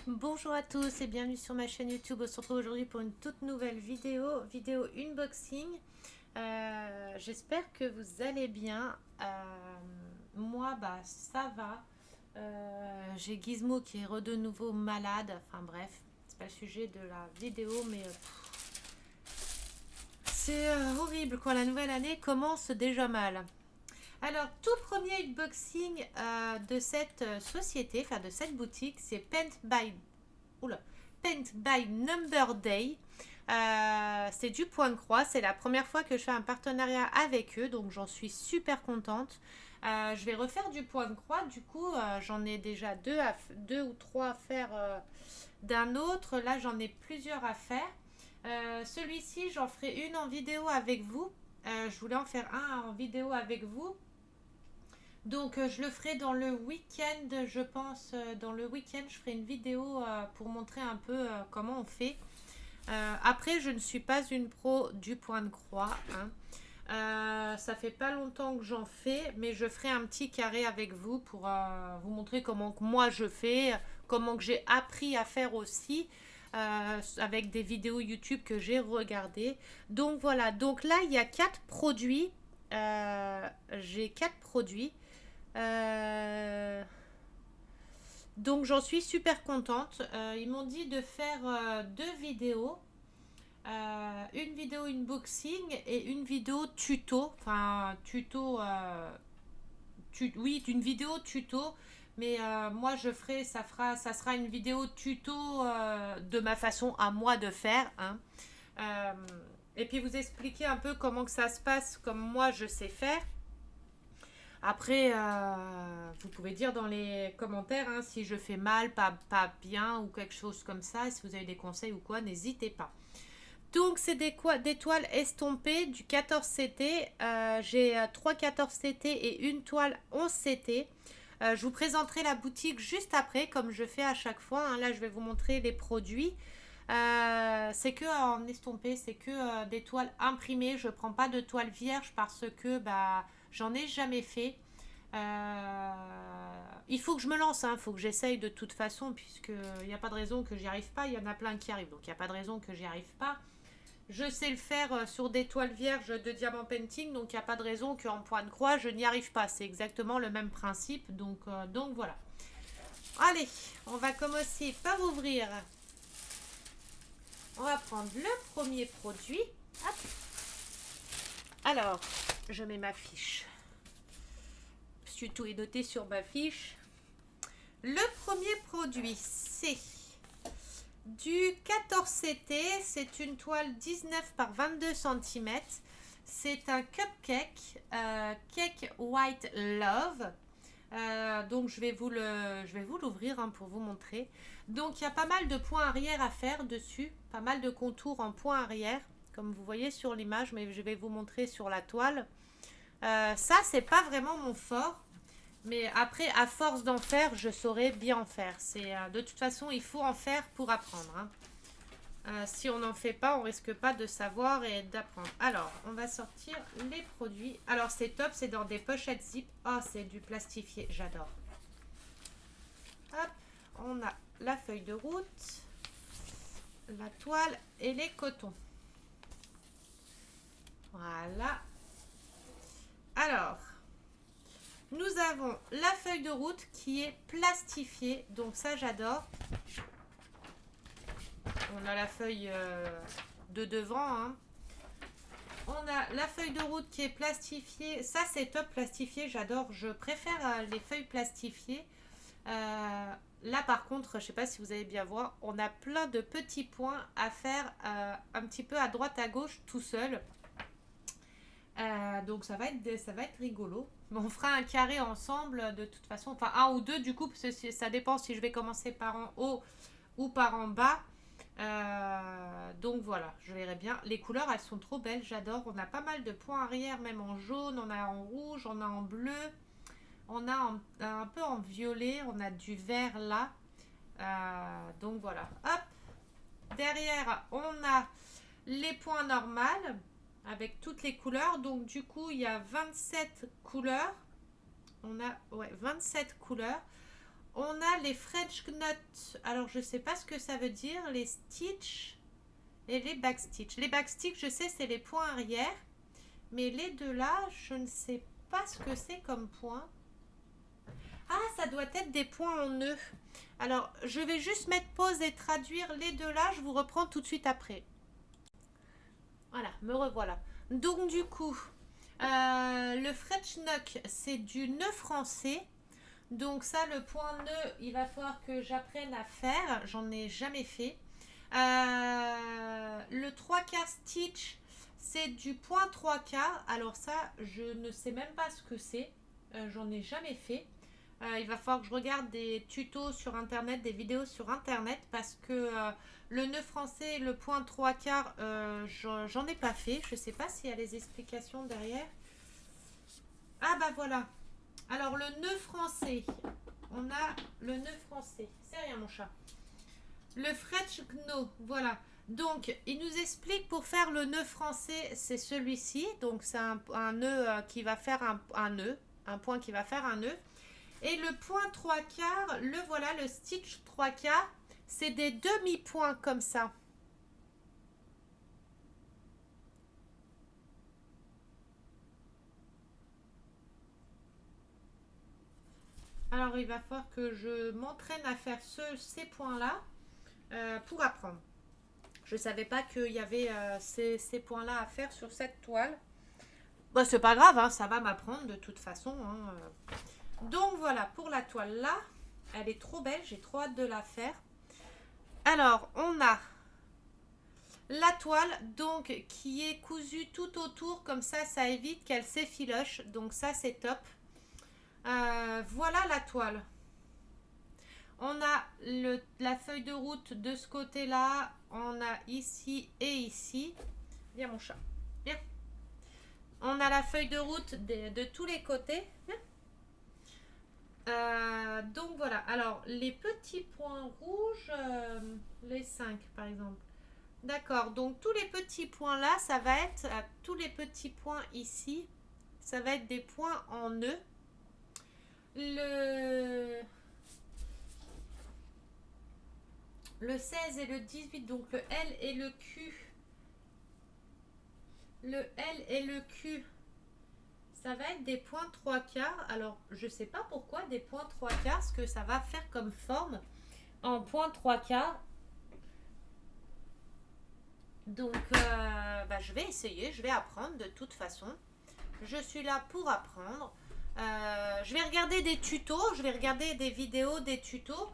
Bonjour à tous et bienvenue sur ma chaîne YouTube. On se retrouve aujourd'hui pour une toute nouvelle vidéo unboxing. J'espère que vous allez bien. Moi, ça va. J'ai Gizmo qui est de nouveau malade. Enfin bref, c'est pas le sujet de la vidéo, mais c'est horrible quoi. La nouvelle année commence déjà mal. Alors, tout premier unboxing de cette société, enfin de cette boutique, c'est Paint by Number Day. C'est du Point de Croix. C'est la première fois que je fais un partenariat avec eux, donc j'en suis super contente. Je vais refaire du Point de Croix. Du coup, j'en ai déjà deux ou trois à faire d'un autre. Là, j'en ai plusieurs à faire. Celui-ci, j'en ferai une en vidéo avec vous. Je voulais en faire un en vidéo avec vous. Donc je le ferai dans le week-end, je pense. Dans le week-end, je ferai une vidéo pour montrer un peu comment on fait. Après, je ne suis pas une pro du point de croix, hein. Ça fait pas longtemps que j'en fais, mais je ferai un petit carré avec vous pour vous montrer comment que moi je fais, comment que j'ai appris à faire aussi, avec des vidéos YouTube que j'ai regardées. Donc voilà, donc là il y a 4 produits. J'ai 4 produits. Euh, donc j'en suis super contente. Ils m'ont dit de faire 2 vidéos. Une vidéo unboxing et une vidéo tuto. Enfin, tuto. Oui, une vidéo tuto. Mais moi, ça sera une vidéo tuto de ma façon à moi de faire, hein. Euh, et puis vous expliquer un peu comment que ça se passe, comme moi je sais faire. Après, vous pouvez dire dans les commentaires hein, si je fais mal, pas bien ou quelque chose comme ça. Si vous avez des conseils ou quoi, n'hésitez pas. Donc, c'est des toiles estompées du 14CT. J'ai 3 14CT et une toile 11CT. Je vous présenterai la boutique juste après, comme je fais à chaque fois, hein. Là, je vais vous montrer les produits. C'est que en estompé, c'est que des toiles imprimées. Je ne prends pas de toile vierge parce que j'en ai jamais fait. Il faut que je me lance, il faut que j'essaye de toute façon, puisqu'il n'y a pas de raison que j'y arrive pas. Il y en a plein qui arrivent, donc il n'y a pas de raison que j'y arrive pas. Je sais le faire sur des toiles vierges de diamant painting, donc il n'y a pas de raison qu'en point de croix, je n'y arrive pas. C'est exactement le même principe, donc voilà. Allez, on va commencer par ouvrir. On va prendre le premier produit. Hop. Alors, je mets ma fiche. Parce que tout est noté sur ma fiche. Le premier produit, c'est du 14CT. C'est une toile 19 par 22 cm. C'est un cupcake, Cake White Love. Donc je vais vous l'ouvrir hein, pour vous montrer. Donc il y a pas mal de points arrière à faire dessus, pas mal de contours en points arrière, comme vous voyez sur l'image, mais je vais vous montrer sur la toile. Ça c'est pas vraiment mon fort, mais après à force d'en faire, je saurai bien en faire. De toute façon il faut en faire pour apprendre, hein. Si on n'en fait pas, on risque pas de savoir et d'apprendre. Alors, on va sortir les produits. Alors, c'est top, c'est dans des pochettes zip. Oh, c'est du plastifié, j'adore. Hop, on a la feuille de route, la toile et les cotons. Voilà. Alors, nous avons la feuille de route qui est plastifiée. Donc ça, j'adore. On a la feuille de devant, hein. On a la feuille de route qui est plastifiée. Ça, c'est top plastifié. J'adore. Je préfère les feuilles plastifiées. Là, par contre, je ne sais pas si vous allez bien voir, on a plein de petits points à faire un petit peu à droite, à gauche, tout seul. Donc, ça va être rigolo. On fera un carré ensemble de toute façon. Enfin, un ou deux du coup, parce que ça dépend si je vais commencer par en haut ou par en bas. Donc voilà, je verrai bien. Les couleurs, elles sont trop belles, j'adore. On a pas mal de points arrière, même en jaune, on a en rouge, on a en bleu, on a un peu en violet, on a du vert là. Donc voilà, hop. Derrière, on a les points normales avec toutes les couleurs. Donc du coup, il y a 27 couleurs. On a 27 couleurs. On a les French Knot. Alors, je ne sais pas ce que ça veut dire. Les stitch et les backstitch. Les backstitch, je sais, c'est les points arrière. Mais les deux là, je ne sais pas ce que c'est comme point. Ah, ça doit être des points en nœud. Alors, je vais juste mettre pause et traduire les deux là. Je vous reprends tout de suite après. Voilà, me revoilà. Donc, du coup, le French Knock, c'est du nœud français. Donc ça, le point nœud, il va falloir que j'apprenne à faire. J'en ai jamais fait. Le 3/4 stitch, c'est du point 3/4. Alors ça, je ne sais même pas ce que c'est. J'en ai jamais fait. Il va falloir que je regarde des tutos sur internet, des vidéos sur internet, parce que le nœud français, le point 3/4, j'en ai pas fait. Je sais pas s'il y a les explications derrière. Ah bah voilà. Alors le nœud français, on a le nœud français, c'est rien mon chat. Le French Knot, voilà. Donc il nous explique pour faire le nœud français, c'est celui-ci. Donc c'est un nœud qui va faire un nœud, un point qui va faire un nœud. Et le point 3/4, le voilà, le stitch 3/4, c'est des demi-points comme ça. Alors il va falloir que je m'entraîne à faire ces points-là pour apprendre. Je ne savais pas qu'il y avait ces points-là à faire sur cette toile. Bon, c'est pas grave, hein, ça va m'apprendre de toute façon. Hein. Donc voilà, pour la toile là, elle est trop belle, j'ai trop hâte de la faire. Alors, on a la toile donc qui est cousue tout autour, comme ça évite qu'elle s'effiloche. Donc ça, c'est top. Voilà la toile. On a la feuille de route de ce côté-là. On a ici et ici. Viens mon chat. Viens. On a la feuille de route de tous les côtés. Donc voilà. Alors, les petits points rouges, les 5 par exemple. D'accord. Donc, tous les petits points là, ça va être, tous les petits points ici, ça va être des points en nœud. Le 16 et le 18, donc le L et le Q. Le L et le Q, ça va être des points 3/4. Alors, je sais pas pourquoi des points 3/4, ce que ça va faire comme forme en point 3/4. Donc, je vais essayer, je vais apprendre de toute façon. Je suis là pour apprendre. Je vais regarder des tutos, je vais regarder des vidéos, des tutos.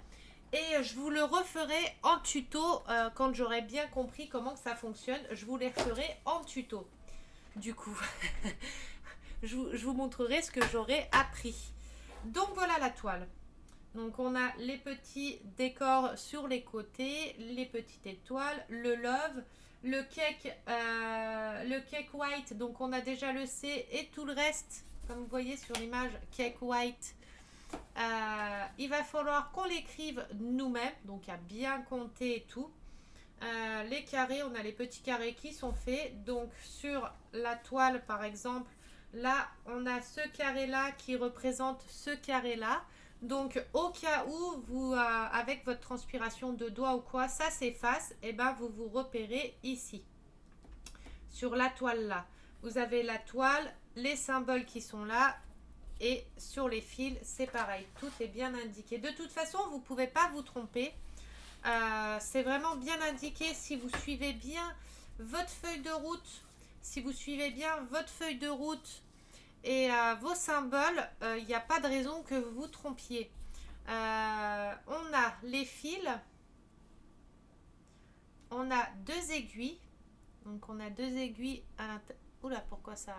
Et je vous le referai en tuto quand j'aurai bien compris comment ça fonctionne. Je vous les referai en tuto. Du coup, je vous montrerai ce que j'aurai appris. Donc voilà la toile. Donc on a les petits décors sur les côtés, les petites étoiles, le love, le cake white. Donc on a déjà le C et tout le reste, comme vous voyez sur l'image, cake white. Il va falloir qu'on l'écrive nous-mêmes, donc à bien compter et tout. Les carrés, on a les petits carrés qui sont faits. Donc sur la toile par exemple, là on a ce carré là qui représente ce carré là. Donc au cas où vous avec votre transpiration de doigt ou quoi ça s'efface, et ben vous vous repérez ici sur la toile là. Vous avez la toile, les symboles qui sont là. Et sur les fils, c'est pareil. Tout est bien indiqué. De toute façon, vous ne pouvez pas vous tromper. C'est vraiment bien indiqué si vous suivez bien votre feuille de route. Si vous suivez bien votre feuille de route et vos symboles, il n'y a pas de raison que vous vous trompiez. On a les fils. On a deux aiguilles. Donc on a deux aiguilles à l'intérieur. Oula, pourquoi ça...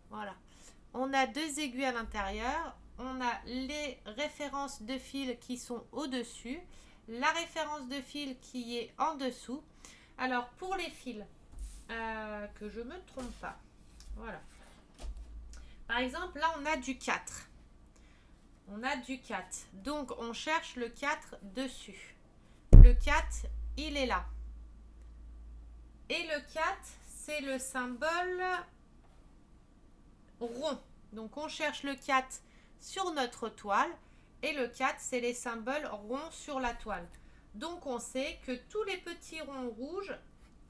Voilà. On a deux aiguilles à l'intérieur. On a les références de fil qui sont au-dessus. La référence de fil qui est en dessous. Alors, pour les fils, que je ne me trompe pas. Voilà. Par exemple, là, on a du 4. On a du 4. Donc, on cherche le 4 dessus. Le 4, il est là. Et le 4, c'est le symbole rond. Donc on cherche le 4 sur notre toile Et le 4, c'est les symboles ronds sur la toile. Donc, on sait que tous les petits ronds rouges,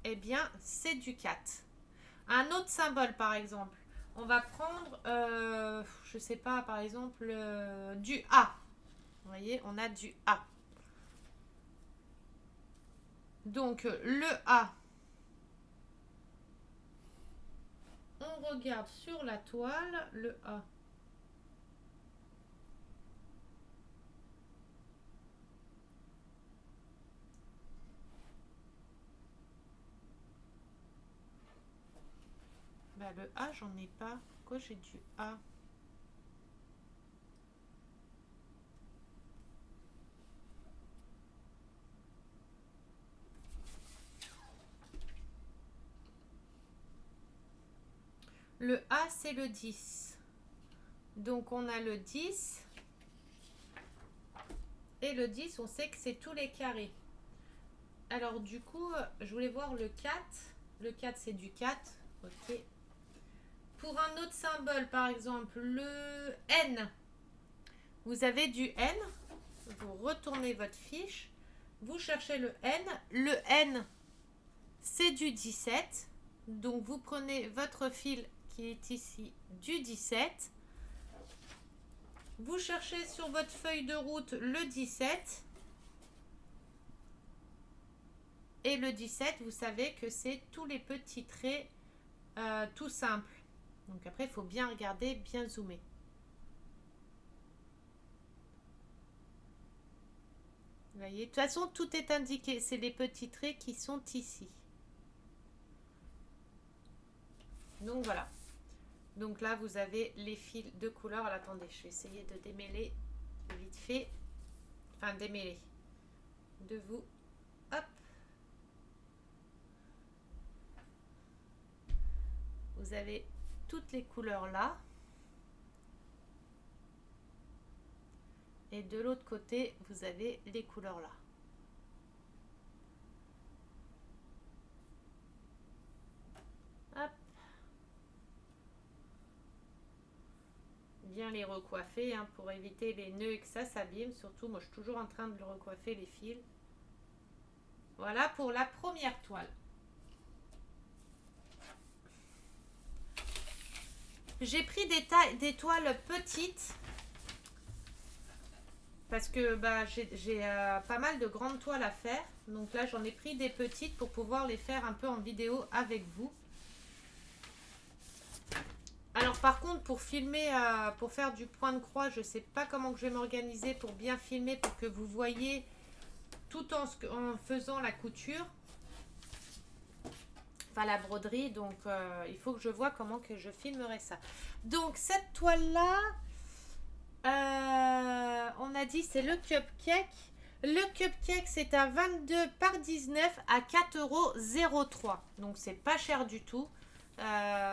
eh bien, c'est du 4. Un autre symbole, par exemple. On va prendre, je sais pas, par exemple, du A. Vous voyez, on a du A. Donc, le A, on regarde sur la toile, le A. Bah, le A, j'en ai pas. Pourquoi j'ai du A? Le A, c'est le 10. Donc, on a le 10. Et le 10, on sait que c'est tous les carrés. Alors, du coup, je voulais voir le 4. Le 4, c'est du 4. Ok. Pour un autre symbole, par exemple, le N. Vous avez du N. Vous retournez votre fiche. Vous cherchez le N. Le N, c'est du 17. Donc, vous prenez votre fil qui est ici du 17. Vous cherchez sur votre feuille de route le 17. Et le 17, vous savez que c'est tous les petits traits tout simples. Donc après, il faut bien regarder, bien zoomer. Vous voyez, de toute façon, tout est indiqué. C'est les petits traits qui sont ici. Donc voilà. Donc là, vous avez les fils de couleur. Alors, attendez, je vais essayer de démêler vite fait. Enfin, démêler. De vous. Hop. Vous avez toutes les couleurs là. Et de l'autre côté, vous avez les couleurs là. Hop. Bien les recoiffer hein, pour éviter les nœuds et que ça s'abîme. Surtout, moi je suis toujours en train de le recoiffer les fils. Voilà pour la première toile. J'ai pris des toiles petites parce que bah, j'ai pas mal de grandes toiles à faire. Donc là, j'en ai pris des petites pour pouvoir les faire un peu en vidéo avec vous. Alors par contre, pour filmer, pour faire du point de croix, je ne sais pas comment que je vais m'organiser pour bien filmer, pour que vous voyez tout en faisant la couture. Enfin la broderie, donc il faut que je vois comment que je filmerai ça. Donc cette toile-là, on a dit c'est le cupcake. Le cupcake c'est à 22 par 19 à 4,03 €. Donc c'est pas cher du tout.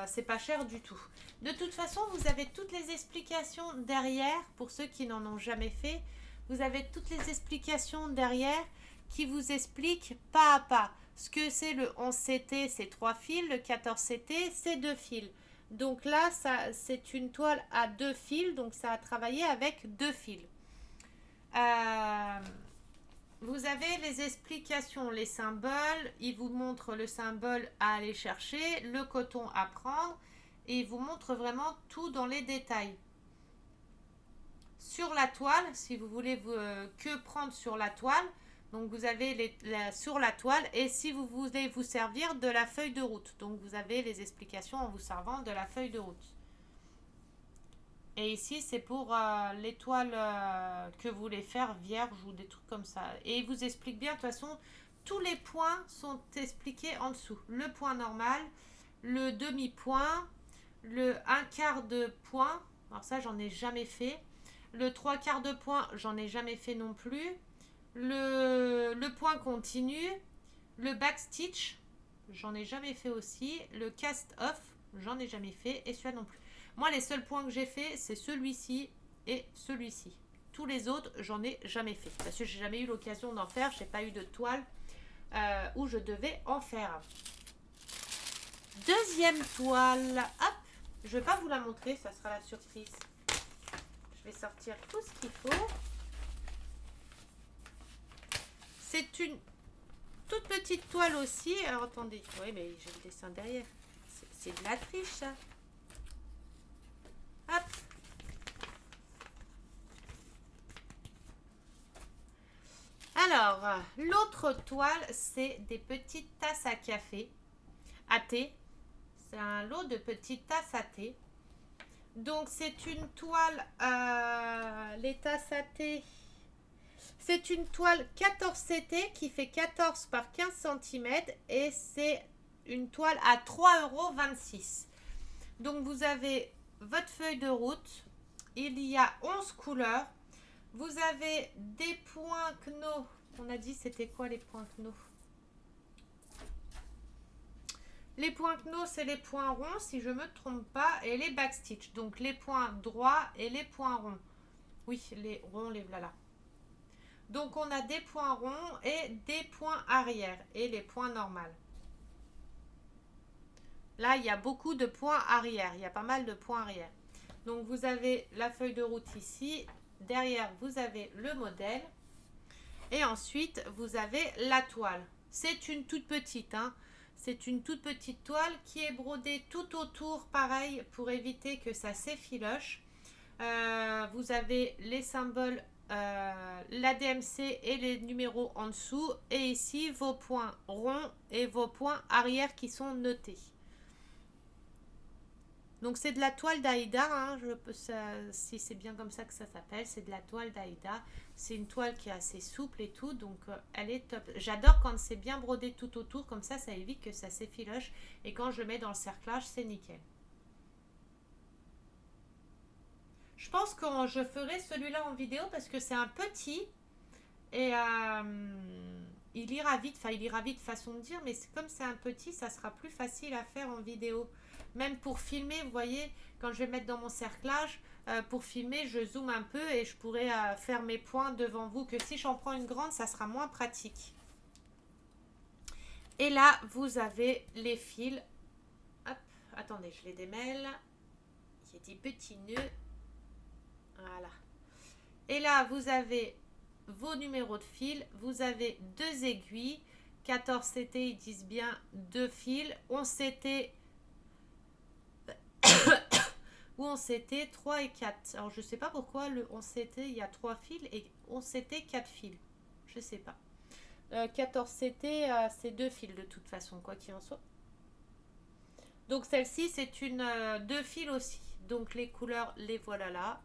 C'est pas cher du tout. De toute façon, vous avez toutes les explications derrière. Pour ceux qui n'en ont jamais fait, vous avez toutes les explications derrière qui vous expliquent pas à pas. Ce que c'est le 11CT, c'est 3 fils. Le 14CT, c'est 2 fils. Donc là, c'est une toile à 2 fils. Donc ça a travaillé avec 2 fils. Vous avez les explications, les symboles. Il vous montre le symbole à aller chercher, le coton à prendre. Et il vous montre vraiment tout dans les détails. Sur la toile, si vous voulez que prendre sur la toile, donc vous avez sur la toile. Et si vous voulez vous servir de la feuille de route, donc vous avez les explications en vous servant de la feuille de route. Et ici, c'est pour les toiles que vous voulez faire vierge ou des trucs comme ça. Et il vous explique bien, de toute façon, tous les points sont expliqués en dessous. Le point normal, le demi-point, le 1/4 de point. Alors ça, j'en ai jamais fait. Le 3/4 de point, j'en ai jamais fait non plus. Le point continu, le backstitch, j'en ai jamais fait aussi. Le cast off, j'en ai jamais fait. Et celui-là non plus. Moi, les seuls points que j'ai fait, c'est celui-ci et celui-ci. Tous les autres, j'en ai jamais fait. Parce que j'ai jamais eu l'occasion d'en faire. Je n'ai pas eu de toile où je devais en faire. Deuxième toile. Hop. Je ne vais pas vous la montrer, ça sera la surprise. Je vais sortir tout ce qu'il faut. C'est une toute petite toile aussi. Alors attendez, oui mais j'ai le dessin derrière. C'est de la triche ça. Hop. Alors, l'autre toile, c'est des petites tasses à café, à thé. C'est un lot de petites tasses à thé. Donc c'est une toile, les tasses à thé. C'est une toile 14 CT qui fait 14 par 15 cm et c'est une toile à 3,26 €. Donc vous avez votre feuille de route, il y a 11 couleurs. Vous avez des points Kno. On a dit c'était quoi les points Kno? Les points Kno, c'est les points ronds si je ne me trompe pas et les backstitch. Donc les points droits et les points ronds. Oui, les ronds, les voilà. Donc on a des points ronds et des points arrière et les points normaux. Là, il y a beaucoup de points arrière. Il y a pas mal de points arrière. Donc vous avez la feuille de route ici. Derrière, vous avez le modèle. Et ensuite, vous avez la toile. C'est une toute petite, hein. C'est une toute petite toile qui est brodée tout autour, pareil, pour éviter que ça s'effiloche. Vous avez les symboles, la DMC et les numéros en dessous. Et ici, vos points ronds et vos points arrière qui sont notés. Donc c'est de la toile d'Aïda, hein, si c'est bien comme ça que ça s'appelle, c'est de la toile d'Aïda. C'est une toile qui est assez souple et tout, donc elle est top. J'adore quand c'est bien brodé tout autour, comme ça évite que ça s'effiloche. Et quand je le mets dans le cerclage, c'est nickel. Je pense que je ferai celui-là en vidéo parce que c'est un petit et il ira vite, enfin il ira vite façon de dire, mais comme c'est un petit, ça sera plus facile à faire en vidéo. Même pour filmer, vous voyez, quand je vais mettre dans mon cerclage, pour filmer, je zoome un peu et je pourrai faire mes points devant vous. Que si j'en prends une grande, ça sera moins pratique. Et là, vous avez les fils. Hop, attendez, je les démêle. Il y a des petits nœuds. Voilà. Et là, vous avez vos numéros de fil. Vous avez 2 aiguilles. 14 CT, ils disent bien 2 fils. 11 CT... ou 11 CT 3 et 4. Alors je sais pas pourquoi le 11 CT il y a 3 fils et 11 CT 4 fils. Je sais pas. 14 CT c'est 2 fils de toute façon, quoi qu'il en soit. Donc celle-ci c'est une 2 fils aussi. Donc les couleurs, les voilà là.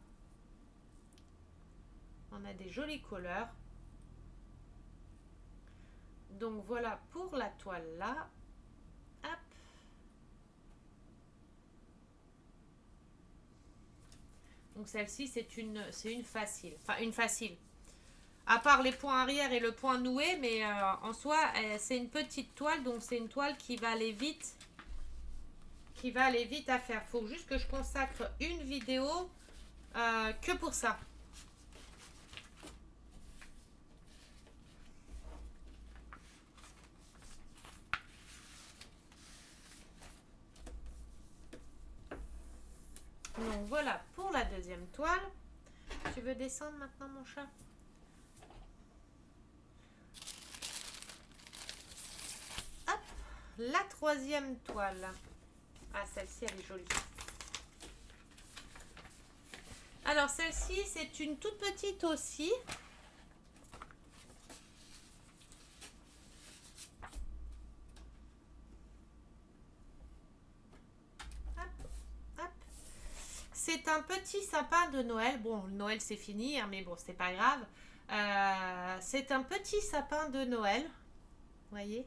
On a des jolies couleurs. Donc voilà pour la toile là. Hop. Donc celle-ci, c'est une facile. Enfin, une facile. À part les points arrière et le point noué, mais en soi, c'est une petite toile. Donc c'est une toile qui va aller vite. Qui va aller vite à faire. Il faut juste que je consacre une vidéo que pour ça. Donc voilà pour la deuxième toile. Tu veux descendre maintenant mon chat? Hop, la troisième toile. Ah, celle-ci elle est jolie. Alors celle-ci c'est une toute petite aussi. C'est un petit sapin de Noël. Bon, Noël c'est fini, hein, mais bon, c'est pas grave. C'est un petit sapin de Noël. Vous voyez?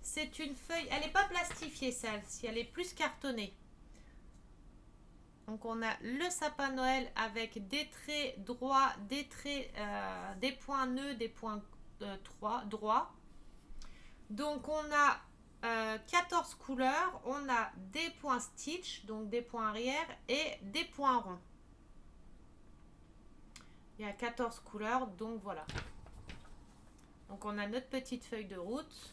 C'est une feuille. Elle n'est pas plastifiée celle-ci, elle est plus cartonnée. Donc on a le sapin Noël avec des traits droits, des traits, des points nœuds, des points droits. Donc on a 14 couleurs, on a des points stitch, donc des points arrière et des points ronds. Il y a 14 couleurs, donc voilà. Donc on a notre petite feuille de route.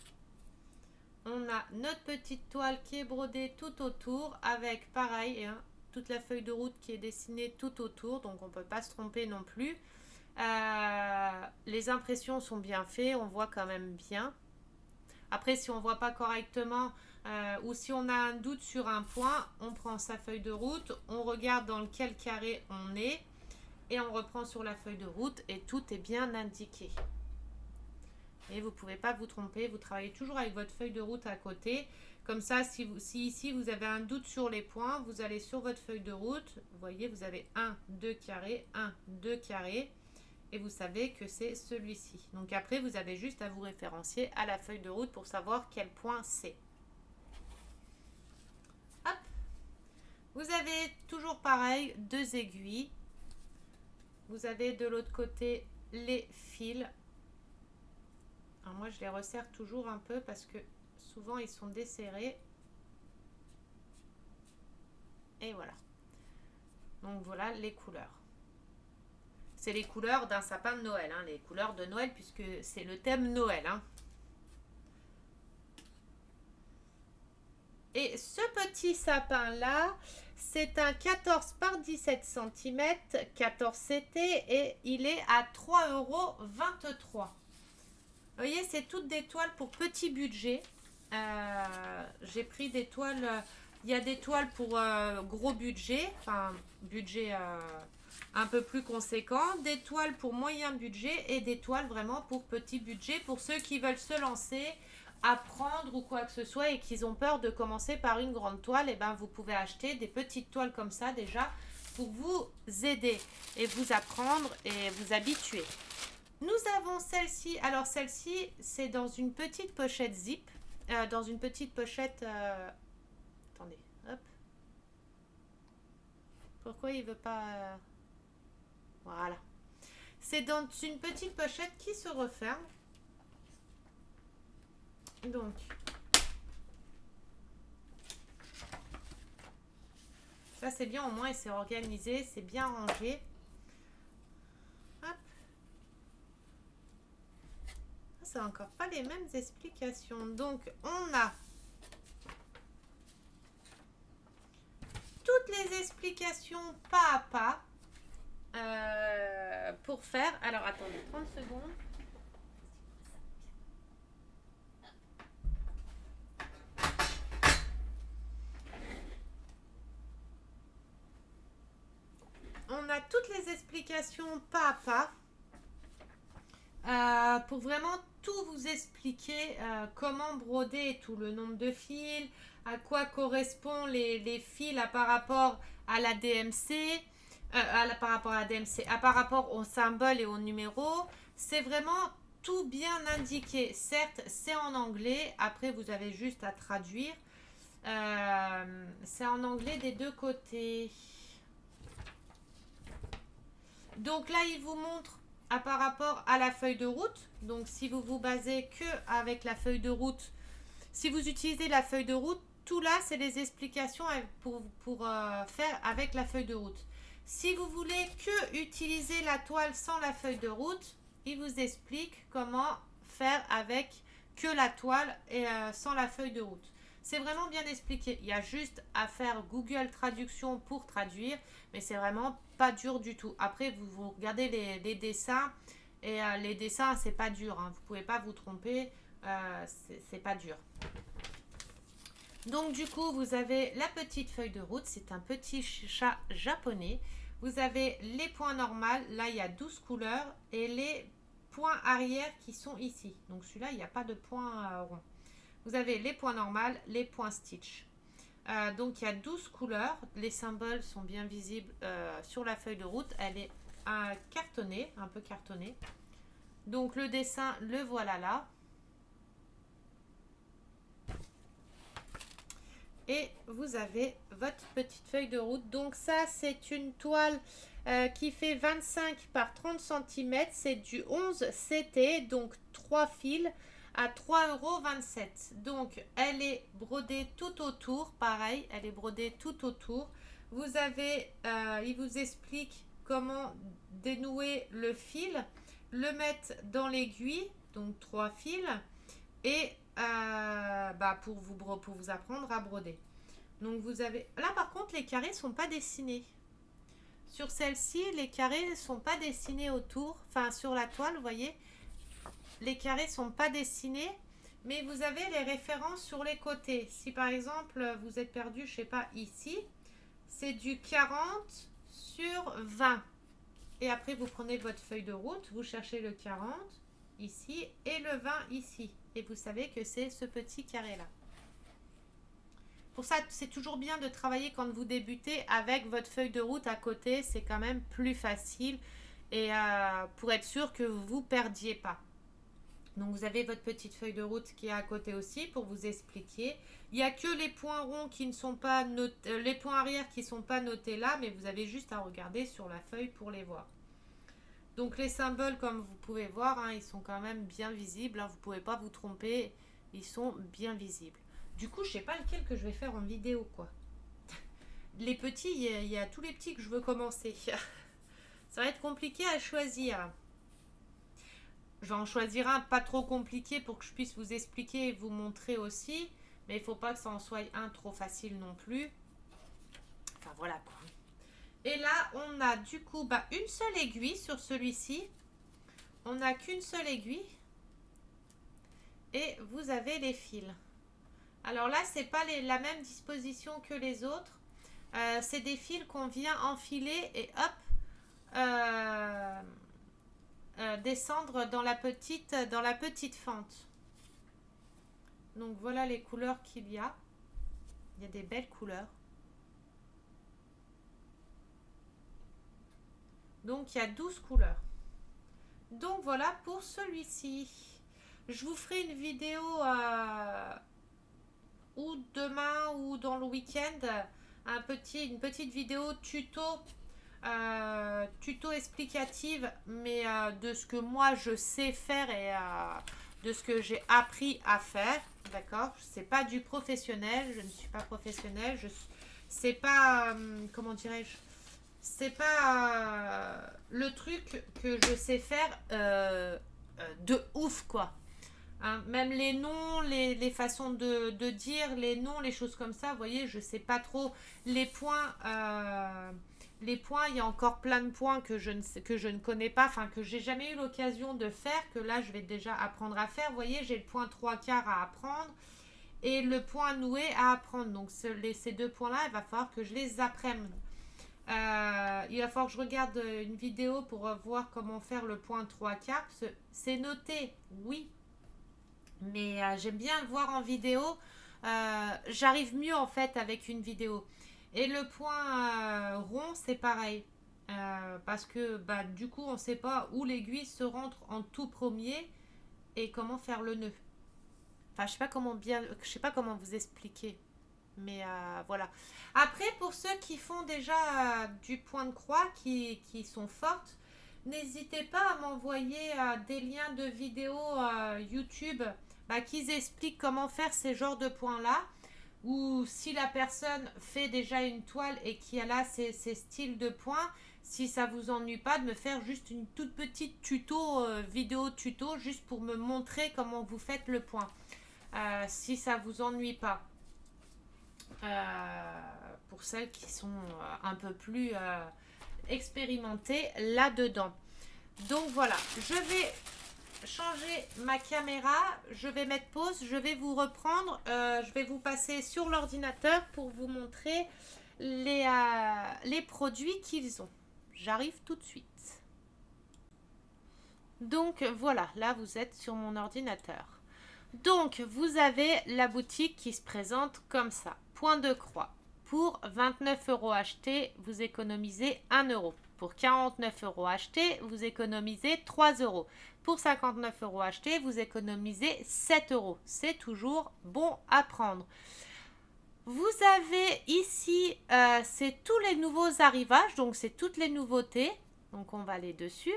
On a notre petite toile qui est brodée tout autour avec pareil, hein, toute la feuille de route qui est dessinée tout autour, donc on ne peut pas se tromper non plus. Les impressions sont bien faites, on voit quand même bien. Après, si on ne voit pas correctement ou si on a un doute sur un point, on prend sa feuille de route, on regarde dans quel carré on est et on reprend sur la feuille de route et tout est bien indiqué. Et vous ne pouvez pas vous tromper, vous travaillez toujours avec votre feuille de route à côté. Comme ça, si ici vous avez un doute sur les points, vous allez sur votre feuille de route. Vous voyez, vous avez 1, 2 carrés, 1, 2 carrés. Et vous savez que c'est celui-ci. Donc après, vous avez juste à vous référencier à la feuille de route pour savoir quel point c'est. Hop. Vous avez toujours pareil, 2 aiguilles. Vous avez de l'autre côté les fils. Alors moi, je les resserre toujours un peu parce que souvent, ils sont desserrés. Et voilà. Donc voilà les couleurs. C'est les couleurs d'un sapin de Noël, hein, les couleurs de Noël, puisque c'est le thème Noël. Hein. Et ce petit sapin-là, c'est un 14 par 17 cm, 14 CT, et il est à 3,23 €. Vous voyez, c'est toutes des toiles pour petit budget. J'ai pris des toiles, il y a des toiles pour gros budget, enfin budget un peu plus conséquent, des toiles pour moyen budget et des toiles vraiment pour petit budget, pour ceux qui veulent se lancer, apprendre ou quoi que ce soit et qu'ils ont peur de commencer par une grande toile. Et ben vous pouvez acheter des petites toiles comme ça déjà pour vous aider et vous apprendre et vous habituer. Nous avons celle-ci. Alors celle-ci, c'est dans une petite pochette zip. Dans une petite pochette... Attendez, hop. Pourquoi il veut pas... Voilà. C'est dans une petite pochette qui se referme. Donc... Ça, c'est bien, au moins, il s'est organisé, c'est bien rangé. Hop. C'est encore pas les mêmes explications. Donc, on a toutes les explications pas à pas pour faire. Alors, attendez 30 secondes. On a toutes les explications pas à pas pour vraiment tout vous expliquer comment broder et tout, le nombre de fils, à quoi correspondent les fils par rapport à la DMC, par rapport au symbole et au numéro. C'est vraiment tout bien indiqué. Certes, c'est en anglais. Après, vous avez juste à traduire. C'est en anglais des deux côtés. Donc là, il vous montre par rapport à la feuille de route. Donc si vous vous basez que avec la feuille de route, si vous utilisez la feuille de route, tout là, c'est les explications pour faire avec la feuille de route. Si vous voulez que utiliser la toile sans la feuille de route, il vous explique comment faire avec que la toile et sans la feuille de route. C'est vraiment bien expliqué. Il y a juste à faire Google Traduction pour traduire, mais c'est vraiment pas dur du tout. Après, vous regardez les dessins, et les dessins, c'est pas dur. Hein. Vous pouvez pas vous tromper, c'est pas dur. Donc du coup, vous avez la petite feuille de route, c'est un petit chat japonais. Vous avez les points normaux, là il y a 12 couleurs, et les points arrière qui sont ici. Donc celui-là, il n'y a pas de points ronds. Vous avez les points normaux, les points stitch. Donc il y a 12 couleurs, les symboles sont bien visibles sur la feuille de route. Elle est cartonnée, un peu cartonnée. Donc le dessin, le voilà là. Et vous avez votre petite feuille de route. Donc ça, c'est une toile qui fait 25 par 30 cm. C'est du 11 CT, donc 3 fils à 3,27 €. Donc, elle est brodée tout autour. Pareil, elle est brodée tout autour. Vous avez, il vous explique comment dénouer le fil, le mettre dans l'aiguille, donc 3 fils, et pour vous apprendre à broder. Donc vous avez... Là par contre les carrés sont pas dessinés. Sur celle-ci, les carrés ne sont pas dessinés autour. Enfin sur la toile, vous voyez. Les carrés sont pas dessinés. Mais vous avez les références sur les côtés. Si par exemple vous êtes perdu, je sais pas, ici, c'est du 40 sur 20. Et après vous prenez votre feuille de route, vous cherchez le 40 ici et le 20 ici. Et vous savez que c'est ce petit carré là. Pour ça, c'est toujours bien de travailler quand vous débutez avec votre feuille de route à côté. C'est quand même plus facile et pour être sûr que vous ne perdiez pas. Donc vous avez votre petite feuille de route qui est à côté aussi pour vous expliquer. Il n'y a que les points ronds qui ne sont pas notés, les points arrière qui ne sont pas notés là, mais vous avez juste à regarder sur la feuille pour les voir. Donc les symboles, comme vous pouvez voir, hein, ils sont quand même bien visibles. Hein, vous ne pouvez pas vous tromper, ils sont bien visibles. Du coup, je ne sais pas lequel que je vais faire en vidéo, quoi. Les petits, il y a tous les petits que je veux commencer. Ça va être compliqué à choisir. Je vais en choisir un pas trop compliqué pour que je puisse vous expliquer et vous montrer aussi. Mais il ne faut pas que ça en soit un trop facile non plus. Enfin, voilà, quoi. Et là, on a du coup une seule aiguille sur celui-ci. On n'a qu'une seule aiguille. Et vous avez les fils. Alors là, c'est pas la même disposition que les autres. C'est des fils qu'on vient enfiler et hop, descendre dans la petite fente. Donc voilà les couleurs qu'il y a. Il y a des belles couleurs. Donc il y a 12 couleurs. Donc voilà pour celui-ci. Je vous ferai une vidéo ou demain ou dans le week-end, une petite vidéo tuto explicative, mais de ce que moi je sais faire et de ce que j'ai appris à faire, d'accord. C'est pas du professionnel, je ne suis pas professionnelle, c'est pas comment dirais-je, c'est pas le truc que je sais faire de ouf, quoi. Hein, même les noms, les façons de dire les noms, les choses comme ça, vous voyez, je sais pas trop. Les points, il y a encore plein de points que je ne connais pas, enfin que j'ai jamais eu l'occasion de faire, que là je vais déjà apprendre à faire. Vous voyez, j'ai le point 3/4 à apprendre et le point noué à apprendre. Donc ces deux points-là, il va falloir que je les apprenne. Il va falloir que je regarde une vidéo pour voir comment faire le point 3/4. C'est noté, oui. Mais j'aime bien le voir en vidéo. J'arrive mieux en fait avec une vidéo. Et le point rond, c'est pareil. Parce que du coup, on ne sait pas où l'aiguille se rentre en tout premier et comment faire le nœud. Enfin, je sais pas comment vous expliquer. Mais voilà. Après, pour ceux qui font déjà du point de croix, qui sont fortes, n'hésitez pas à m'envoyer des liens de vidéos YouTube qui expliquent comment faire ces genres de points-là. Ou si la personne fait déjà une toile et qui a là ces styles de points, si ça vous ennuie pas, de me faire juste une toute petite vidéo tuto, juste pour me montrer comment vous faites le point. Si ça vous ennuie pas. Pour celles qui sont un peu plus expérimentées là-dedans. Donc voilà, je vais changer ma caméra, je vais mettre pause, je vais vous reprendre, je vais vous passer sur l'ordinateur pour vous montrer les produits qu'ils ont. J'arrive tout de suite. Donc voilà, là vous êtes sur mon ordinateur. Donc vous avez la boutique qui se présente comme ça. Point de croix. Pour 29 € achetés, vous économisez 1 €. Pour 49 € achetés, vous économisez 3 €. Pour 59 € achetés, vous économisez 7 €. C'est toujours bon à prendre. Vous avez ici, c'est tous les nouveaux arrivages, donc c'est toutes les nouveautés. Donc on va aller dessus.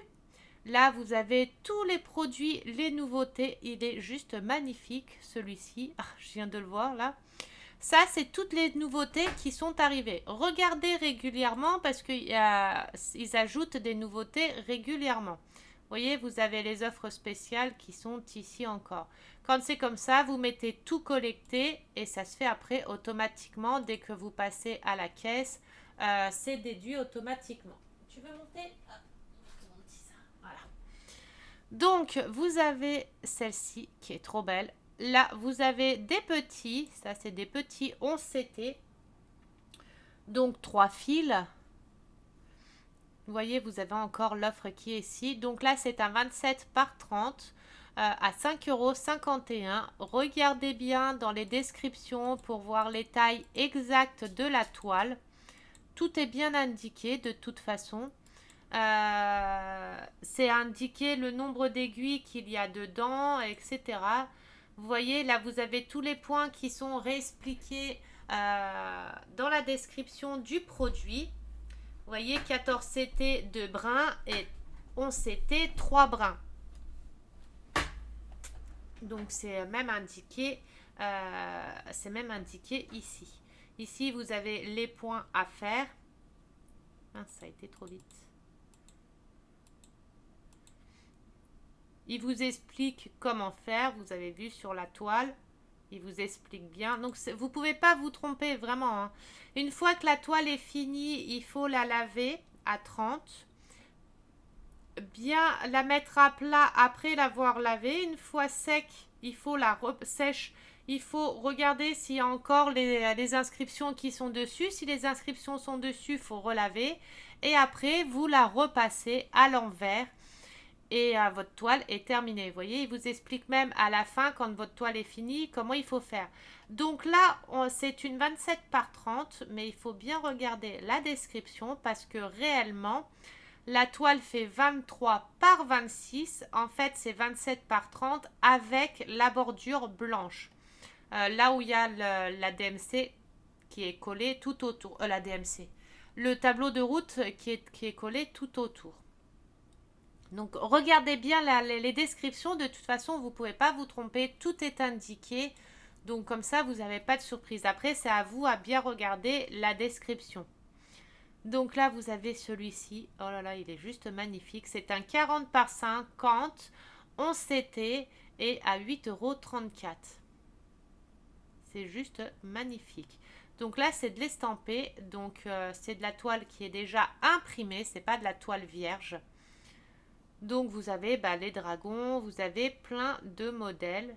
Là, vous avez tous les produits, les nouveautés. Il est juste magnifique, celui-ci. Ah, je viens de le voir, là. Ça, c'est toutes les nouveautés qui sont arrivées. Regardez régulièrement parce qu'ils ajoutent des nouveautés régulièrement. voyez, vous avez les offres spéciales qui sont ici encore. Quand c'est comme ça, vous mettez tout collecté et ça se fait après automatiquement. Dès que vous passez à la caisse, c'est déduit automatiquement. Tu veux monter? Voilà. Donc, vous avez celle-ci qui est trop belle. Là, vous avez des petits. Ça, c'est des petits 11 CT. Donc, 3 fils. Vous voyez, vous avez encore l'offre qui est ici. Donc là, c'est un 27 par 30 à 5,51 €. Regardez bien dans les descriptions pour voir les tailles exactes de la toile. Tout est bien indiqué de toute façon. C'est indiqué le nombre d'aiguilles qu'il y a dedans, etc. Vous voyez, là, vous avez tous les points qui sont réexpliqués dans la description du produit. Vous voyez, 14 CT 2 brins et 11 CT 3 brins. Donc, c'est même indiqué ici. Ici, vous avez les points à faire. Ah, ça a été trop vite. Il vous explique comment faire. Vous avez vu sur la toile. Il vous explique bien. Donc, vous ne pouvez pas vous tromper vraiment. Hein. Une fois que la toile est finie, il faut la laver à 30. Bien la mettre à plat après l'avoir lavée. Une fois sec, il faut sèche. Il faut regarder s'il y a encore les inscriptions qui sont dessus. Si les inscriptions sont dessus, il faut relaver. Et après, vous la repassez à l'envers. Et votre toile est terminée. Vous voyez, il vous explique même à la fin, quand votre toile est finie, comment il faut faire. Donc là, c'est une 27 par 30, mais il faut bien regarder la description parce que réellement, la toile fait 23 par 26. En fait, c'est 27 par 30 avec la bordure blanche. Là où il y a la DMC qui est collée tout autour. La DMC. Le tableau de route qui est collé tout autour. Donc, regardez bien les descriptions. De toute façon, vous ne pouvez pas vous tromper. Tout est indiqué. Donc, comme ça, vous n'avez pas de surprise. Après, c'est à vous à bien regarder la description. Donc là, vous avez celui-ci. Oh là là, il est juste magnifique. C'est un 40 par 50, 11 CT et à 8,34 €. C'est juste magnifique. Donc là, c'est de l'estampé. Donc, c'est de la toile qui est déjà imprimée. Ce n'est pas de la toile vierge. Donc, vous avez les dragons, vous avez plein de modèles.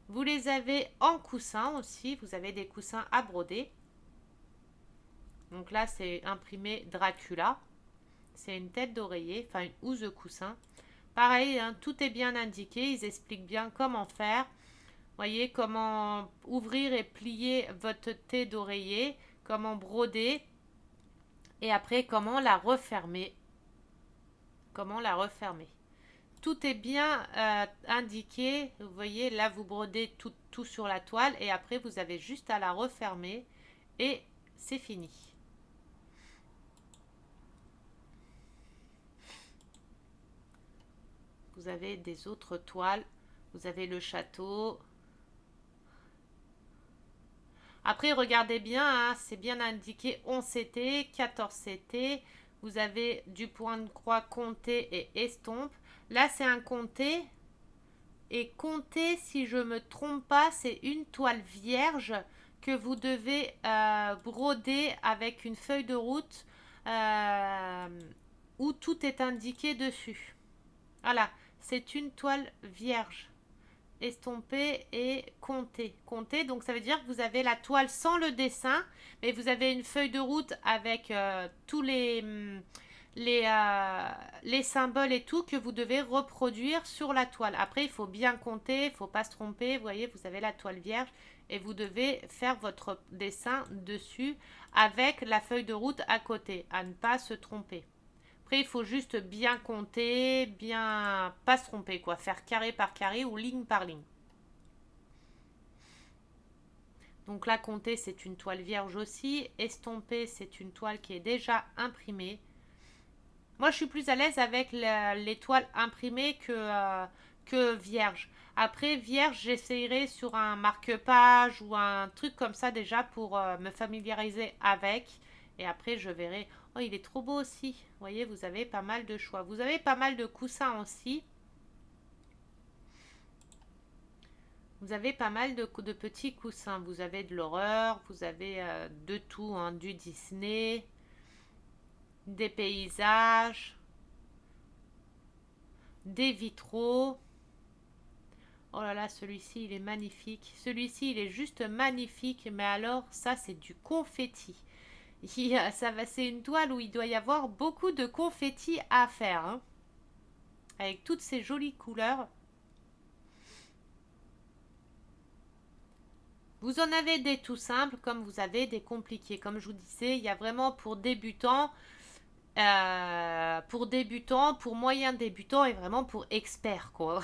Vous les avez en coussin aussi, vous avez des coussins à broder. Donc là, c'est imprimé Dracula. C'est une tête d'oreiller, enfin une housse de coussin. Pareil, hein, tout est bien indiqué, ils expliquent bien comment faire. Vous voyez comment ouvrir et plier votre tête d'oreiller, comment broder et après comment la refermer. Tout est bien indiqué. Vous voyez, là, vous brodez tout sur la toile et après, vous avez juste à la refermer et c'est fini. Vous avez des autres toiles. Vous avez le château. Après, regardez bien, hein, c'est bien indiqué 11 CT, 14 CT. Vous avez du point de croix compté et estompe. Là, c'est un compté. Et compté, si je ne me trompe pas, c'est une toile vierge que vous devez broder avec une feuille de route où tout est indiqué dessus. Voilà, c'est une toile vierge. Estompée et comptée. Comptée, donc ça veut dire que vous avez la toile sans le dessin, mais vous avez une feuille de route avec tous les symboles et tout que vous devez reproduire sur la toile. Après, il faut bien compter, il ne faut pas se tromper. Vous voyez, vous avez la toile vierge et vous devez faire votre dessin dessus avec la feuille de route à côté, à ne pas se tromper. Après, il faut juste bien compter, bien pas se tromper, quoi. Faire carré par carré ou ligne par ligne. Donc là, compter, c'est une toile vierge aussi. Estomper, c'est une toile qui est déjà imprimée. Moi, je suis plus à l'aise avec les toiles imprimées que vierge. Après, vierge, j'essayerai sur un marque-page ou un truc comme ça déjà pour me familiariser avec. Et après, je verrai. Oh, il est trop beau aussi. Vous voyez, vous avez pas mal de choix. Vous avez pas mal de coussins aussi. Vous avez pas mal de petits coussins. Vous avez de l'horreur, vous avez de tout, hein, du Disney, des paysages, des vitraux. Oh là là, celui-ci, il est magnifique. Celui-ci, il est juste magnifique. Mais alors, ça, c'est du confetti. C'est une toile où il doit y avoir beaucoup de confetti à faire, hein, avec toutes ces jolies couleurs. Vous en avez des tout simples comme vous avez des compliqués. Comme je vous disais, il y a vraiment pour débutants, pour moyens débutants et vraiment pour experts, quoi.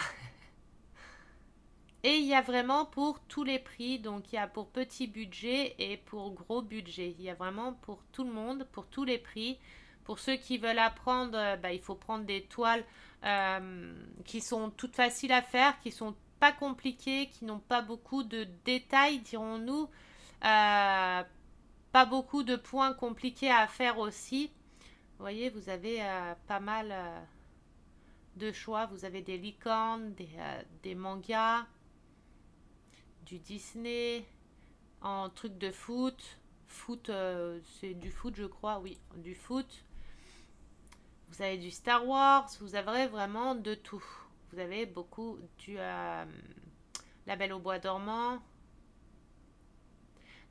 Et il y a vraiment pour tous les prix, donc il y a pour petit budget et pour gros budget. Il y a vraiment pour tout le monde, pour tous les prix. Pour ceux qui veulent apprendre, il faut prendre des toiles qui sont toutes faciles à faire, qui sont pas compliquées, qui n'ont pas beaucoup de détails, dirons-nous. Pas beaucoup de points compliqués à faire aussi. Vous voyez, vous avez pas mal de choix. Vous avez des licornes, des mangas, du Disney, en truc de foot. Foot, c'est du foot, je crois, oui, du foot. Vous avez du Star Wars, vous avez vraiment de tout. Vous avez beaucoup du La Belle au Bois dormant.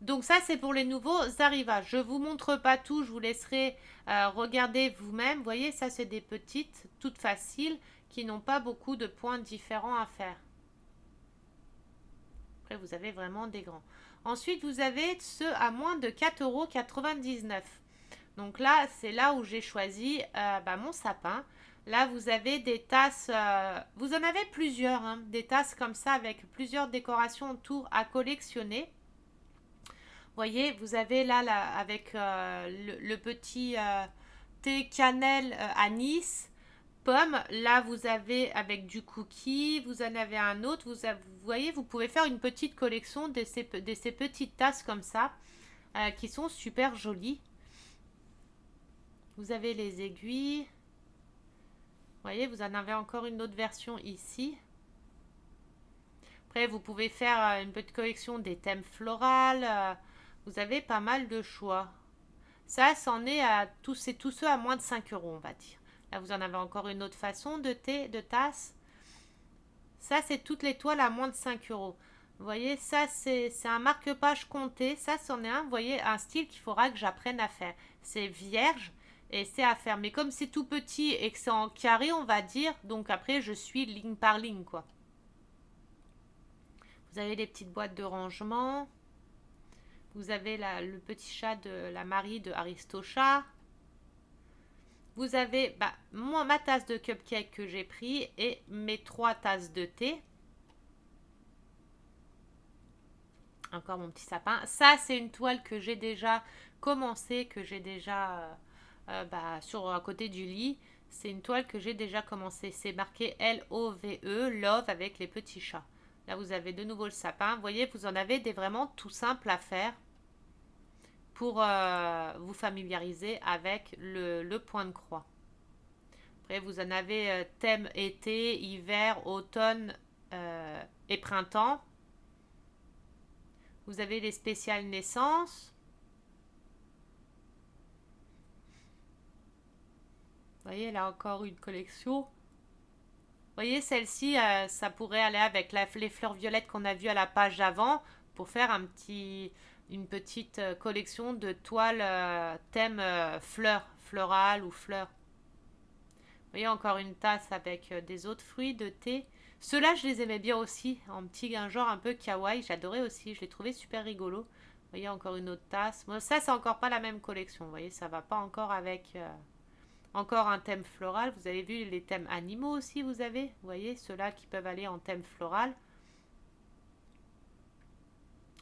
Donc ça, c'est pour les nouveaux arrivages. Je ne vous montre pas tout, je vous laisserai regarder vous-même. Vous voyez, ça, c'est des petites, toutes faciles, qui n'ont pas beaucoup de points différents à faire. Après, vous avez vraiment des grands. Ensuite, vous avez ceux à moins de 4,99 €. Donc là, c'est là où j'ai choisi mon sapin. Là, vous avez des tasses, vous en avez plusieurs, hein, des tasses comme ça avec plusieurs décorations autour à collectionner. Vous voyez, vous avez là, avec le petit thé cannelle anis, pomme. Là, vous avez avec du cookie. Vous en avez un autre. Vous voyez, vous pouvez faire une petite collection de ces petites tasses comme ça qui sont super jolies. Vous avez les aiguilles. Vous voyez, vous en avez encore une autre version ici. Après, vous pouvez faire une petite collection des thèmes floraux. Vous avez pas mal de choix. Ça, c'en est à tous ceux à moins de 5 €, on va dire. Là, vous en avez encore une autre façon de tasse. Ça, c'est toutes les toiles à moins de 5 €. Vous voyez, ça, c'est un marque-page compté. Ça, c'en est un, vous voyez, un style qu'il faudra que j'apprenne à faire. C'est vierge et c'est à faire. Mais comme c'est tout petit et que c'est en carré, on va dire, donc après, je suis ligne par ligne, quoi. Vous avez les petites boîtes de rangement. Vous avez le petit chat de la Marie de Aristocha. Vous avez ma tasse de cupcake que j'ai pris et mes 3 tasses de thé. Encore mon petit sapin. Ça, c'est une toile que j'ai déjà commencé, que j'ai déjà sur à côté du lit. C'est une toile que j'ai déjà commencé. C'est marqué L-O-V-E, Love avec les petits chats. Là, vous avez de nouveau le sapin. Vous voyez, vous en avez des vraiment tout simples à faire pour vous familiariser avec le point de croix. Après, vous en avez thème été, hiver, automne et printemps. Vous avez les spéciales naissances. Vous voyez, là encore une collection. Vous voyez, celle-ci, ça pourrait aller avec les fleurs violettes qu'on a vues à la page avant pour faire une petite collection de toiles thème fleurs, florales ou fleurs. Vous voyez, encore une tasse avec des autres fruits de thé. Ceux-là, je les aimais bien aussi, en petit genre un peu kawaii. J'adorais aussi, je les trouvais super rigolos. Vous voyez, encore une autre tasse. Moi, ça, c'est encore pas la même collection. Vous voyez, ça va pas encore avec encore un thème floral. Vous avez vu les thèmes animaux aussi, vous avez. Vous voyez, ceux-là qui peuvent aller en thème floral.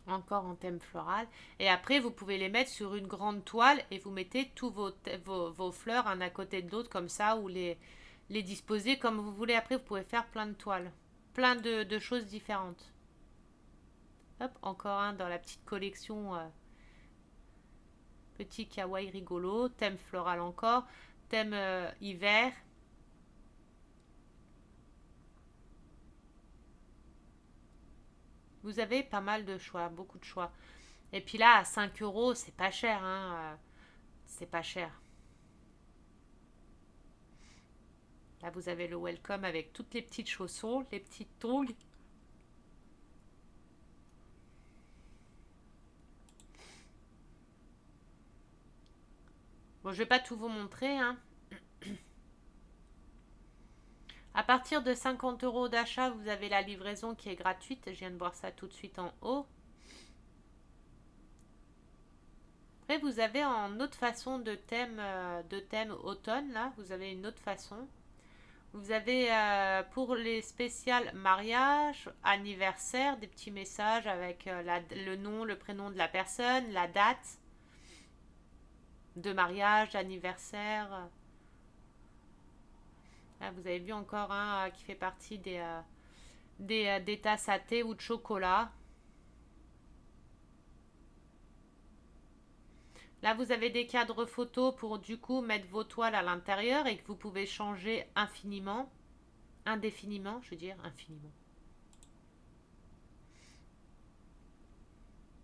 Encore en thème floral. Et après, vous pouvez les mettre sur une grande toile et vous mettez tous vos fleurs un à côté de l'autre comme ça, ou les disposer comme vous voulez. Après, vous pouvez faire plein de toiles. Plein de choses différentes. Hop, encore un dans la petite collection Petit kawaii rigolo. Thème floral encore. Thème hiver. Vous avez pas mal de choix, beaucoup de choix. Et puis là, à 5 euros, c'est pas cher, hein. C'est pas cher. Là, vous avez le welcome avec toutes les petites chaussons, les petites tongs. Bon, je vais pas tout vous montrer, hein. À partir de 50 euros d'achat, vous avez la livraison qui est gratuite. Je viens de voir ça tout de suite en haut. Après, vous avez en autre façon de thème automne, là. Vous avez une autre façon. Vous avez pour les spéciales mariage, anniversaire, des petits messages avec le nom, le prénom de la personne, la date de mariage, d'anniversaire. Là, vous avez vu encore un qui fait partie des tasses à thé ou de chocolat. Là, vous avez des cadres photos pour du coup mettre vos toiles à l'intérieur et que vous pouvez changer infiniment, indéfiniment, je veux dire infiniment.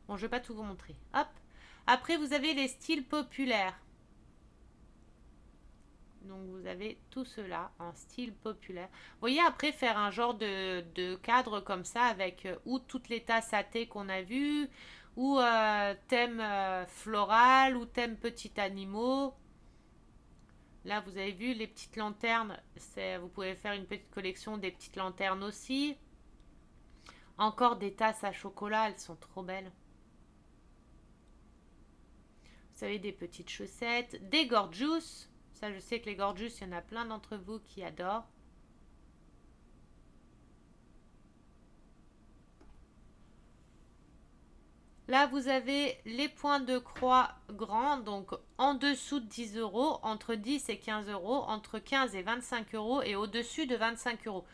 Bon, je vais pas tout vous montrer. Hop. Après, vous avez les styles populaires. Donc, vous avez tout cela en style populaire. Vous voyez, après, faire un genre de cadre comme ça avec ou toutes les tasses à thé qu'on a vues, ou thème floral, ou thème petits animaux. Là, vous avez vu les petites lanternes. Vous pouvez faire une petite collection des petites lanternes aussi. Encore des tasses à chocolat, elles sont trop belles. Vous avez des petites chaussettes, des gorgeous. Ça, je sais que les gorgeous, il y en a plein d'entre vous qui adorent. Là, vous avez les points de croix grands, donc en dessous de 10 euros, entre 10 et 15 euros, entre 15 et 25 euros et au-dessus de 25 euros.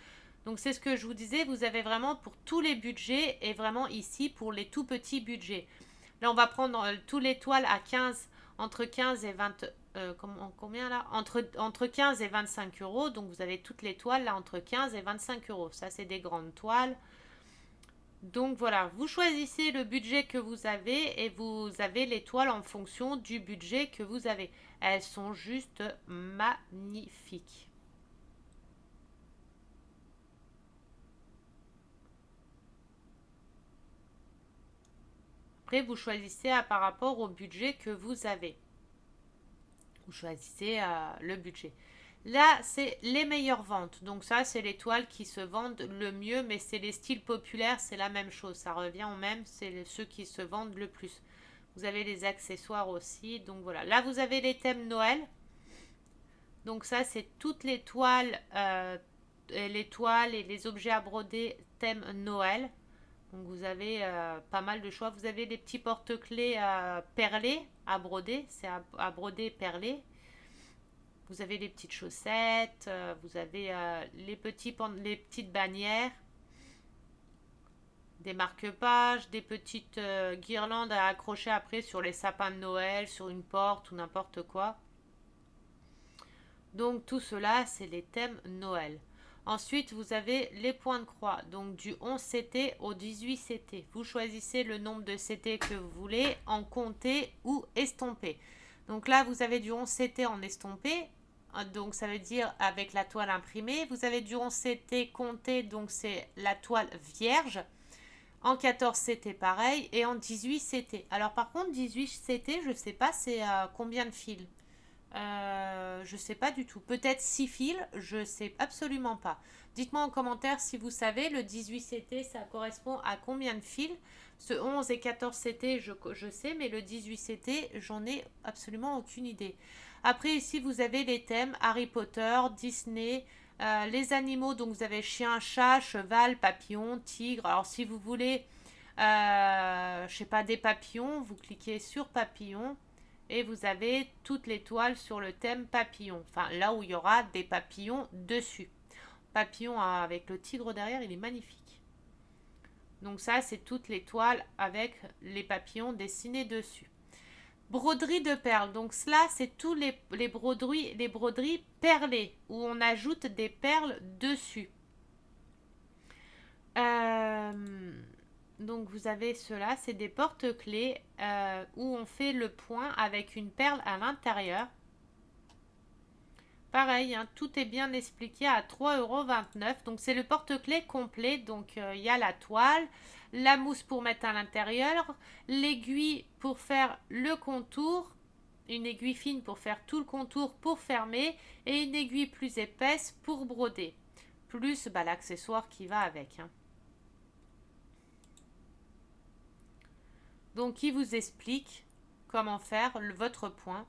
Donc c'est ce que je vous disais, vous avez vraiment pour tous les budgets et vraiment ici pour les tout petits budgets. Là, on va prendre tous les toiles à 15, entre 15 et 20, combien là entre 15 et 25 euros. Donc vous avez toutes les toiles là entre 15 et 25 euros. Ça, c'est des grandes toiles. Donc voilà, vous choisissez le budget que vous avez et vous avez les toiles en fonction du budget que vous avez. Elles sont juste magnifiques. Après, vous choisissez par rapport au budget que vous avez. Vous choisissez le budget. Là, c'est les meilleures ventes. Donc ça, c'est les toiles qui se vendent le mieux, mais c'est les styles populaires, c'est la même chose. Ça revient au même, c'est ceux qui se vendent le plus. Vous avez les accessoires aussi. Donc voilà. Là, vous avez les thèmes Noël. Donc ça, c'est toutes les toiles et les objets à broder thème Noël. Donc vous avez pas mal de choix. Vous avez des petits porte-clés perlés à broder. C'est à broder perlé. Vous avez les petites chaussettes. Vous avez les petites bannières. Des marque-pages. Des petites guirlandes à accrocher après sur les sapins de Noël, sur une porte ou n'importe quoi. Donc tout cela, c'est les thèmes Noël. Ensuite, vous avez les points de croix, donc du 11 CT au 18 CT. Vous choisissez le nombre de CT que vous voulez en compté ou estompé. Donc là, vous avez du 11 CT en estompé, donc ça veut dire avec la toile imprimée. Vous avez du 11 CT compté, donc c'est la toile vierge. En 14 CT pareil et en 18 CT. Alors par contre, 18 CT, je ne sais pas c'est combien de fils. Je sais pas du tout. Peut-être 6 fils, je sais absolument pas. Dites-moi en commentaire si vous savez, le 18 CT, ça correspond à combien de fils. Ce 11 et 14 CT, je sais, mais le 18 CT, j'en ai absolument aucune idée. Après, ici, vous avez les thèmes Harry Potter, Disney, les animaux. Donc, vous avez chien, chat, cheval, papillon, tigre. Alors, si vous voulez, je sais pas, des papillons, vous cliquez sur papillon. Et vous avez toutes les toiles sur le thème papillon. Enfin, là où il y aura des papillons dessus. Papillon avec le tigre derrière, il est magnifique. Donc ça, c'est toutes les toiles avec les papillons dessinés dessus. Broderie de perles. Donc cela, c'est tous les broderies perlées où on ajoute des perles dessus. Euh, donc vous avez cela, c'est des porte-clés où on fait le point avec une perle à l'intérieur. Pareil, hein, tout est bien expliqué à 3,29 €. Donc c'est le porte-clés complet. Donc il y a la toile, la mousse pour mettre à l'intérieur, l'aiguille pour faire le contour, une aiguille fine pour faire tout le contour pour fermer et une aiguille plus épaisse pour broder. Plus bah, l'accessoire qui va avec. Hein. Donc il vous explique comment faire votre point.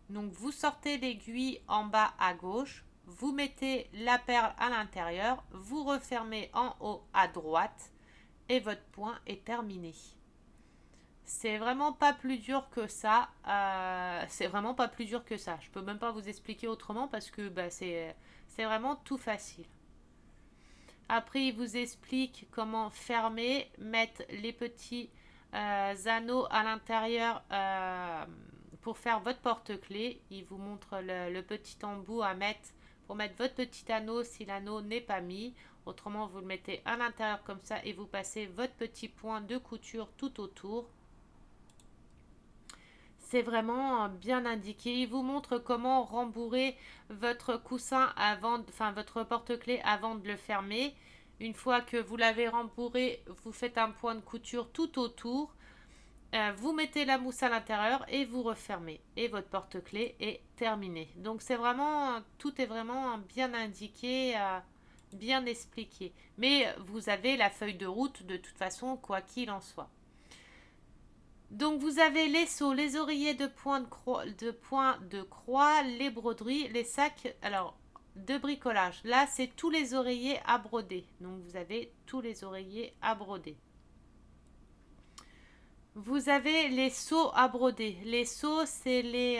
Donc vous sortez l'aiguille en bas à gauche, vous mettez la perle à l'intérieur, vous refermez en haut à droite et votre point est terminé. C'est vraiment pas plus dur que ça. C'est vraiment pas plus dur que ça. Je peux même pas vous expliquer autrement parce que bah, c'est vraiment tout facile. Après, il vous explique comment fermer, mettre les petits anneaux à l'intérieur pour faire votre porte-clés. Il vous montre le petit embout à mettre pour mettre votre petit anneau si l'anneau n'est pas mis. Autrement, vous le mettez à l'intérieur comme ça et vous passez votre petit point de couture tout autour. C'est vraiment bien indiqué. Il vous montre comment rembourrer votre coussin avant, enfin votre porte-clés avant de le fermer. Une fois que vous l'avez rembourré, vous faites un point de couture tout autour. Vous mettez la mousse à l'intérieur et vous refermez. Et votre porte-clés est terminé. Donc c'est vraiment, tout est vraiment bien indiqué, bien expliqué. Mais vous avez la feuille de route de toute façon, quoi qu'il en soit. Donc vous avez les seaux, les oreillers de points de croix, les broderies, les sacs de bricolage. Là, c'est tous les oreillers à broder. Donc vous avez tous les oreillers à broder. Vous avez les seaux à broder. Les seaux, c'est les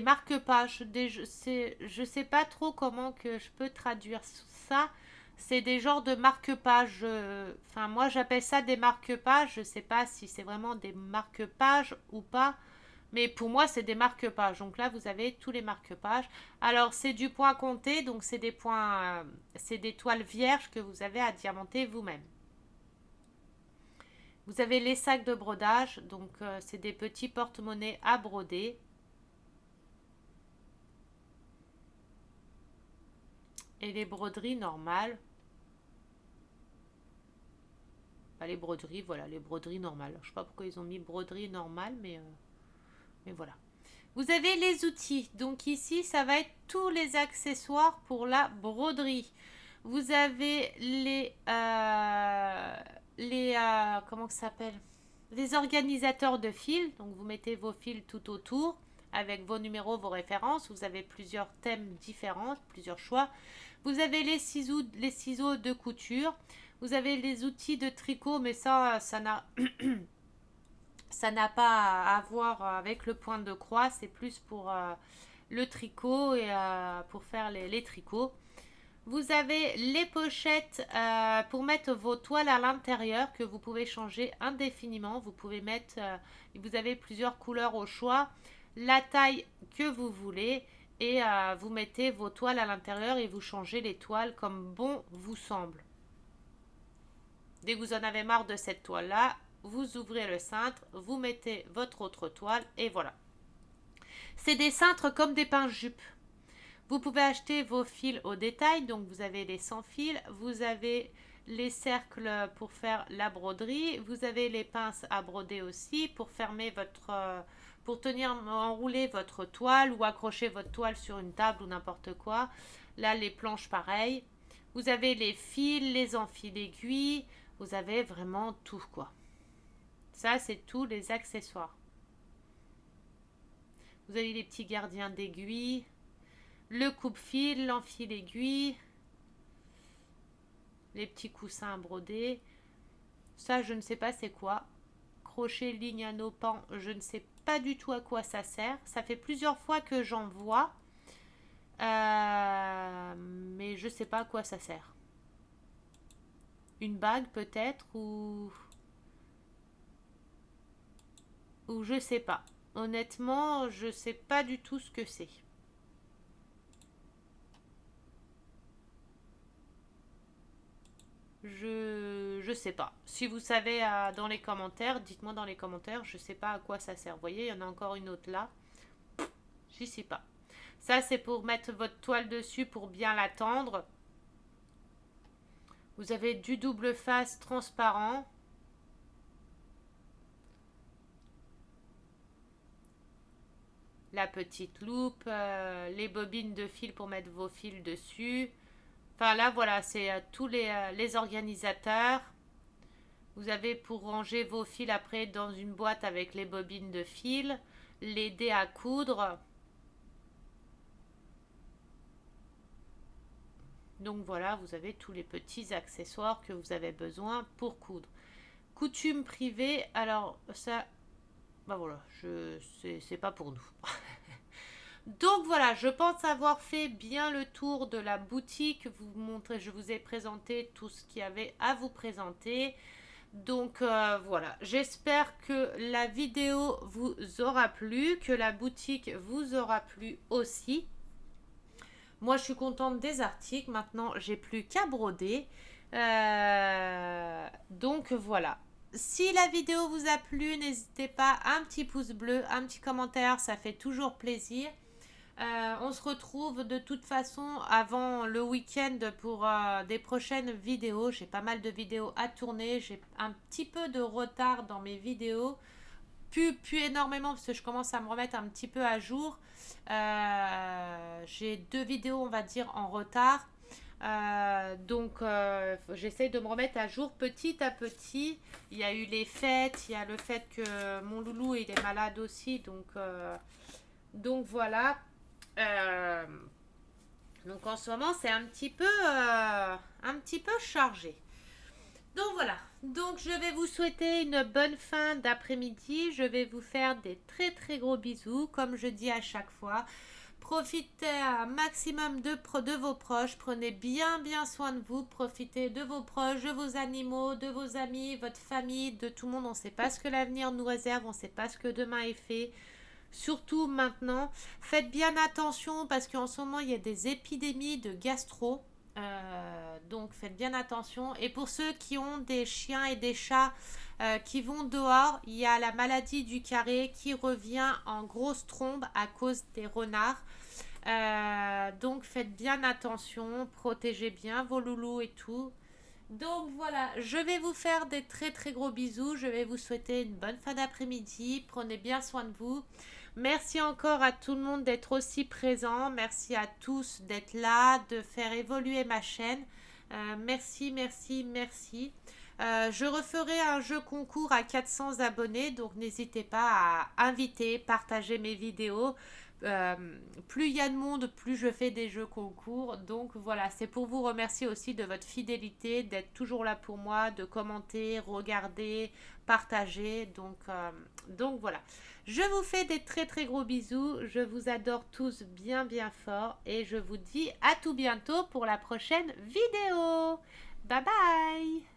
marque-pages. Je sais pas trop comment que je peux traduire ça. C'est des genres de marque-pages. Enfin, moi, j'appelle ça des marque-pages. Je sais pas si c'est vraiment des marque-pages ou pas. Mais pour moi, c'est des marque-pages. Donc là, vous avez tous les marque-pages. Alors, c'est du point compté. Donc, c'est des points, c'est des toiles vierges que vous avez à diamanter vous-même. Vous avez les sacs de brodage. Donc, c'est des petits porte-monnaies à broder. Et les broderies normales. Bah, les broderies, voilà, les broderies normales. Je sais pas pourquoi ils ont mis broderie normale, mais voilà. Vous avez les outils. Donc ici, ça va être tous les accessoires pour la broderie. Vous avez comment ça s'appelle? Les organisateurs de fils. Donc vous mettez vos fils tout autour avec vos numéros, vos références. Vous avez plusieurs thèmes différents, plusieurs choix. Vous avez les ciseaux de couture. Vous avez les outils de tricot, mais ça n'a ça n'a pas à voir avec le point de croix. C'est plus pour le tricot et pour faire les tricots. Vous avez les pochettes pour mettre vos toiles à l'intérieur que vous pouvez changer indéfiniment. Vous pouvez mettre, vous avez plusieurs couleurs au choix, la taille que vous voulez et vous mettez vos toiles à l'intérieur et vous changez les toiles comme bon vous semble. Dès que vous en avez marre de cette toile-là, vous ouvrez le cintre, vous mettez votre autre toile et voilà. C'est des cintres comme des pinces-jupes. Vous pouvez acheter vos fils au détail, donc vous avez les sans fils, vous avez les cercles pour faire la broderie, vous avez les pinces à broder aussi pour fermer pour enrouler votre toile ou accrocher votre toile sur une table ou n'importe quoi. Là, les planches pareil. Vous avez les fils, les enfils d'aiguilles, vous avez vraiment tout quoi. Ça, c'est tous les accessoires. Vous avez les petits gardiens d'aiguilles, le coupe-fil, l'enfil aiguille, les petits coussins à broder. Ça, je ne sais pas c'est quoi. Crochet, ligne, anneau, pan, je ne sais pas du tout à quoi ça sert. Ça fait plusieurs fois que j'en vois. Mais je ne sais pas à quoi ça sert. Une bague peut-être ou... ou je sais pas. Honnêtement, je sais pas du tout ce que c'est. Je sais pas. Si vous savez dans les commentaires, dites-moi dans les commentaires. Je sais pas à quoi ça sert. Vous voyez, il y en a encore une autre là. J'y sais pas. Ça, c'est pour mettre votre toile dessus pour bien la tendre. Vous avez du double face transparent. La petite loupe, les bobines de fil pour mettre vos fils dessus. Enfin là, voilà, c'est tous les organisateurs. Vous avez pour ranger vos fils après dans une boîte avec les bobines de fil, les dés à coudre. Donc voilà, vous avez tous les petits accessoires que vous avez besoin pour coudre. Coutume privée, alors ça, bah voilà, c'est pas pour nous. Donc voilà, je pense avoir fait bien le tour de la boutique. Je vous ai présenté tout ce qu'il y avait à vous présenter. Donc voilà, j'espère que la vidéo vous aura plu, que la boutique vous aura plu aussi. Moi, je suis contente des articles. Maintenant, j'ai plus qu'à broder. Donc voilà. Si la vidéo vous a plu, n'hésitez pas, un petit pouce bleu, un petit commentaire, ça fait toujours plaisir. On se retrouve de toute façon avant le week-end pour des prochaines vidéos. J'ai pas mal de vidéos à tourner. J'ai un petit peu de retard dans mes vidéos. Plus énormément parce que je commence à me remettre un petit peu à jour. J'ai 2 vidéos, on va dire, en retard. Donc j'essaie de me remettre à jour petit à petit. Il y a eu les fêtes, il y a le fait que mon loulou il est malade aussi. Donc voilà. Euh, donc en ce moment c'est un petit peu chargé. Donc voilà, donc je vais vous souhaiter une bonne fin d'après-midi. Je vais vous faire des très très gros bisous, comme je dis à chaque fois. Profitez un maximum de vos proches, prenez bien soin de vous, profitez de vos proches, de vos animaux, de vos amis, votre famille, de tout le monde. On ne sait pas ce que l'avenir nous réserve, on ne sait pas ce que demain est fait. Surtout maintenant, faites bien attention parce qu'en ce moment il y a des épidémies de gastro. Donc faites bien attention. Et pour ceux qui ont des chiens et des chats qui vont dehors, il y a la maladie du carré qui revient en grosse trombe à cause des renards. Donc faites bien attention, protégez bien vos loulous et tout. Donc voilà, je vais vous faire des très très gros bisous. Je vais vous souhaiter une bonne fin d'après-midi. Prenez bien soin de vous. Merci encore à tout le monde d'être aussi présent. Merci à tous d'être là, de faire évoluer ma chaîne. Merci. Je referai un jeu concours à 400 abonnés, donc n'hésitez pas à inviter, partager mes vidéos. Plus il y a de monde, plus je fais des jeux concours. Donc voilà, c'est pour vous remercier aussi de votre fidélité, d'être toujours là pour moi, de commenter, regarder, partager. Donc voilà. Je vous fais des très très gros bisous. Je vous adore tous bien fort. Et je vous dis à tout bientôt pour la prochaine vidéo. Bye bye.